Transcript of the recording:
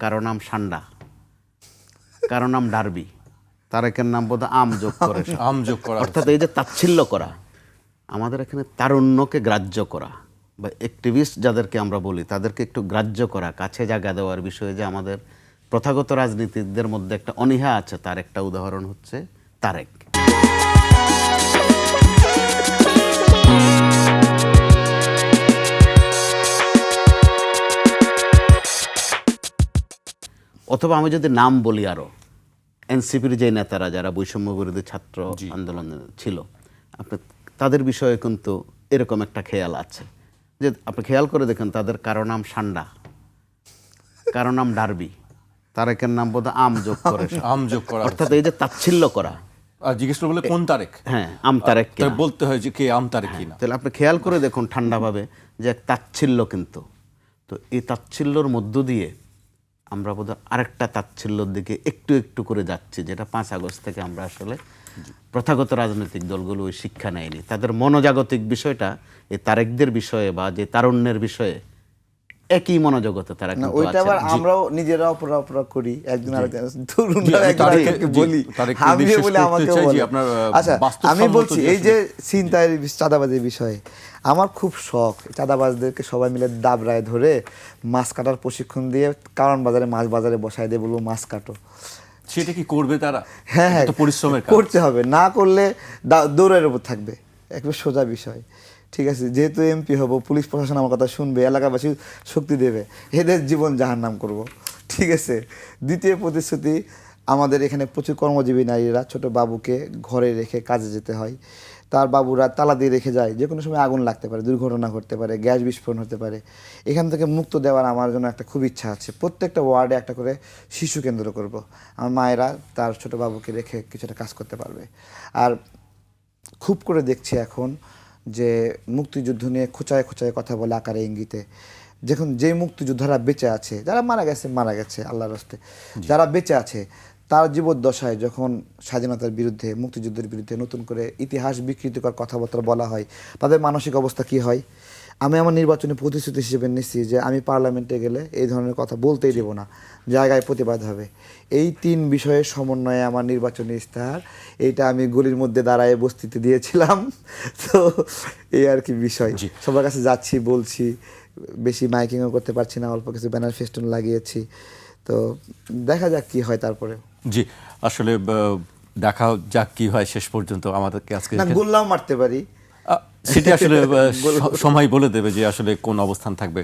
কারো নাম সান্ডা, কারো নাম ডার্বি, তারেকের নাম বোধহয় আম যোগ করে আম যোগ করা অর্থাৎ এই যে তাচ্ছিল্য করা, আমাদের এখানে তারুণ্যকে গ্রাহ্য করা বা অ্যাক্টিভিস্ট যাদেরকে আমরা বলি তাদেরকে একটু গ্রাহ্য করা, কাছে জায়গা দেওয়ার বিষয়ে যে আমাদের প্রথাগত রাজনীতিকদের মধ্যে একটা অনীহা আছে, তার একটা উদাহরণ হচ্ছে তারেক। অথবা আমি যদি নাম বলি আরো, এনসিপির যে নেতারা যারা বৈষম্য বিরোধী ছাত্র আন্দোলনে ছিল, আপনি তাদের বিষয়ে কিন্তু এরকম একটা খেয়াল আছে যে আপনি খেয়াল করে দেখেন তাদের কারো নাম সান্ডা, কারো নাম ডার্বি, তারেকের নাম বোধহয় আম যোগ করে আম যোগ করা অর্থাৎ এই যে তাচ্ছিল্য করা। আর জিজ্ঞেস করে বলে কোন তারেক, হ্যাঁ আম তারেক কিনা। বলতে হয় যে কে আম তারেক কিনা। তাহলে আপনি খেয়াল করে দেখুন ঠান্ডাভাবে যে এক তাচ্ছিল্য, কিন্তু তো এই তাচ্ছিল্যর মধ্য দিয়ে আমরা বোধহয় আরেকটা তাচ্ছিল্যর দিকে একটু একটু করে যাচ্ছি, যেটা 5 আগস্ট থেকে আমরা আসলে প্রথাগত রাজনৈতিক দলগুলো ওই শিক্ষা নেয়নি। তাদের মনোজাগতিক বিষয়টা এই তারেকদের বিষয়ে বা যে তারুণ্যের বিষয়ে একই মনোজগতে তারা না, কিন্তু ওইটা আছে। আবার আমরাও নিজেরা অপরাধ করি, একজন আরেকজন বলি, আমিও বলি আমাকে বলে। আচ্ছা আমি বলছি এই যে ছিনতাই চাঁদাবাজির বিষয়ে আমার খুব শখ, চাঁদাবাজদেরকে সবাই মিলে দাবরায় ধরে মাছ কাটার প্রশিক্ষণ দিয়ে কারণ বাজারে মাছ বাজারে বসায় দিয়ে বলবো মাছ কাটো। সেটা কি করবে তারা? হ্যাঁ হ্যাঁ, পরিশ্রমের করতে হবে, না করলে দৌড়ের উপর থাকবে, একবার সোজা বিষয়। ঠিক আছে, যেহেতু এমপি হব, পুলিশ প্রশাসন আমার কথা শুনবে, এলাকাবাসী শক্তি দেবে, এদের জীবন জাহান্নাম করব। ঠিক আছে। দ্বিতীয় প্রতিশ্রুতি, আমাদের এখানে প্রচুর কর্মজীবী নারীরা ছোট বাবুকে ঘরে রেখে কাজে যেতে হয়, তার বাবুরা তালা দিয়ে রেখে যায়, যে কোনো সময় আগুন লাগতে পারে, দুর্ঘটনা ঘটতে পারে, গ্যাস বিস্ফোরণ হতে পারে। এখান থেকে মুক্ত দেওয়ার আমার জন্য একটা খুব ইচ্ছা আছে। প্রত্যেকটা ওয়ার্ডে একটা করে শিশু কেন্দ্র করব, আমার মায়েরা তার ছোট বাবুকে রেখে কিছুটা কাজ করতে পারবে। আর খুব করে দেখছি এখন যে মুক্তিযুদ্ধ নিয়ে খোঁচায় খোঁচায় কথা বলে আকারে ইঙ্গিতে, যখন যে মুক্তিযোদ্ধারা বেঁচে আছে, যারা মারা গেছে আল্লাহর হস্তে, যারা বেঁচে আছে তার জীবদ্দশায় যখন স্বাধীনতার বিরুদ্ধে, মুক্তিযুদ্ধের বিরুদ্ধে নতুন করে ইতিহাস বিকৃতিকর কথাবার্তা বলা হয়, তাদের মানসিক অবস্থা কি হয়? আমি আমার নির্বাচনী প্রতিশ্রুতি হিসেবে নিচ্ছি যে আমি পার্লামেন্টে গেলে এই ধরনের কথা বলতেই দেব না, জায়গায় প্রতিবাদ হবে। এই 3 বিষয়ের সমন্বয়ে আমার নির্বাচনী ইস্তাহার, এইটা আমি গলির মধ্যে দাঁড়ায় বস্তিতে দিয়েছিলাম। তো এই আর কি বিষয়, সবার কাছে যাচ্ছি, বলছি, বেশি মাইকিংও করতে পারছি না, অল্প কিছু ব্যানার ফেস্টুন লাগিয়েছি। তো দেখা যাক কি হয় তারপরে। জি, আসলে দেখা যাক কি হয় শেষ পর্যন্ত। আমাদেরকে আজকে না গোল্লাও মারতে পারি, সেটি আসলে সময় বলে দেবে যে আসলে কোন অবস্থান থাকবে।